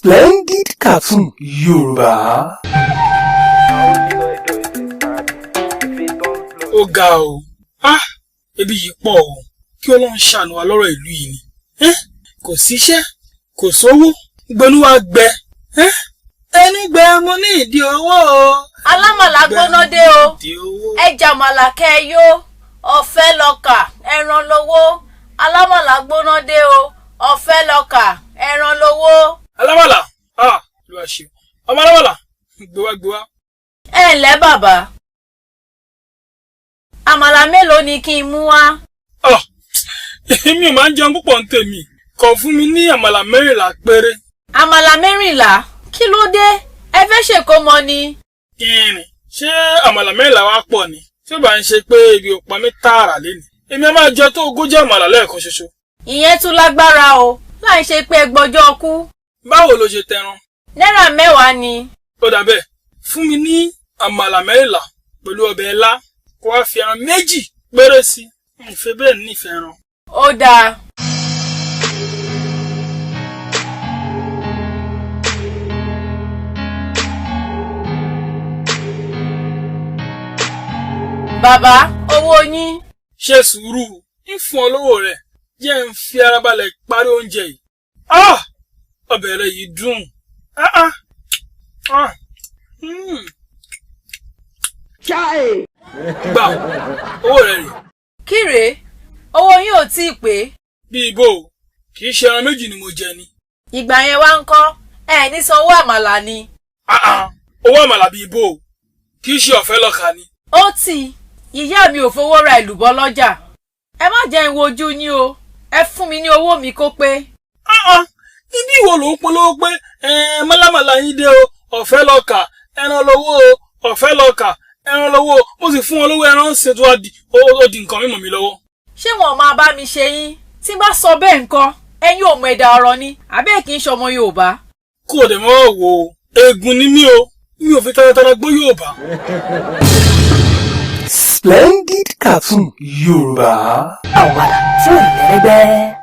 Splendid Cartoon Yorùbá. Ó ga o. Ebi yìí pọ̀ o. Kí Ọlọ́run ṣàánú wa lọ́rọ̀ ìlú yìí ni. Kò síṣẹ́, kò sówó, gbẹnu wa gbẹ. Ẹni gbẹ mo ní ìdí owó o. Alámàlà gbóná dé o. Ẹja màlà kẹyó, ọ̀fẹ́ lọ́kà, ẹran lówó. Alámàlà gbóná dé o, ọ̀fẹ́ lọ́kà, ẹran lówó. Alámàlà, ló wá ṣe. Ọmọ alámàlà, gbé wá. Ẹ ǹlẹ́ bàbá. Àmàlà mélòó ni kí n mú wá? Èmi ò máa ń jẹun púpọ̀ ń tèmi. Kàn fún mi ní àmàlà 14 péré. Àmàlà 14? Kí ló dé? Ẹ fẹ́ ṣèkómọ ni? Kìnrin, ṣé àmàlà 14 wá pọ̀ ni? Tí ó bá ń ṣe pé ibi ò pa mí tààrà lénìí. Èmi á máa jẹ tó 40 àmàlà lẹ́ẹ̀kan ṣoṣo. Ìyẹn tún lágbára o, láì ṣe pé ẹgbọ́jọ́ ọkú. Báwo ló ṣe tẹran? Náírà 10 ni. Ó dà bẹ́ẹ̀, fún mi ní àmàlà 14 pẹ̀lú ọbẹ̀ ilá, kó wá fi ẹran 2 péré sí. Ìfẹ́ bẹ́ẹ̀ nífẹ̀ẹ́ ẹran. Ó dáa. Bàbá, owó yín. Ṣe sùúrù, ń fún ọ lówó rẹ̀, jẹ́ ń fi ara balẹ̀ parí oúnjẹ yìí. Ọbẹ̀ rẹ̀ yìí dùn. Gbà, owó rẹ̀ rè. Kíre, owó yín ò tíì pé. Bí ibo, kì í ṣe ẹran 2 ni mo jẹ ni. Ìgbà yẹn wá ń kọ́, ẹ ní sanwó àmàlà ni. Owó àmàlà bí ibo, kì í ṣe ọ̀fẹ́ lọ́kà ni. Ó ti, ìyá mi ò fowó ra èlùbọ́ lọ́jà. Ẹ má jẹ́ n wojú yín o, ẹ fún mi ní owó mi kó pé. Ibi ìwọ ló ń polówó pé mọ́lámàlà yín dé o, ọ̀fẹ́ lọ́kà, ẹran lówó o, ọ̀fẹ́ lọ́kà, ẹran lówó, mo sì fún wọn lówó ẹran ṣe tó ó di nǹkan mímọ̀ mi lọ́wọ́. Ṣé wọn máa bá mi ṣe yín? Tí bá sọ bẹ́ẹ̀ nǹkan, ẹ̀yin ò mọ ẹ̀dà ọ̀rọ̀ ni, àbẹ́ kì í ṣọmọ Yorùbá. Kò dẹ̀ mọ́ wò ó, eegun ni mí o, mi ò fi taratara gbọ́ Yorùbá. Splendid Cartoon Yorùbá. Àwàdà tí ò lẹ́gbẹ́.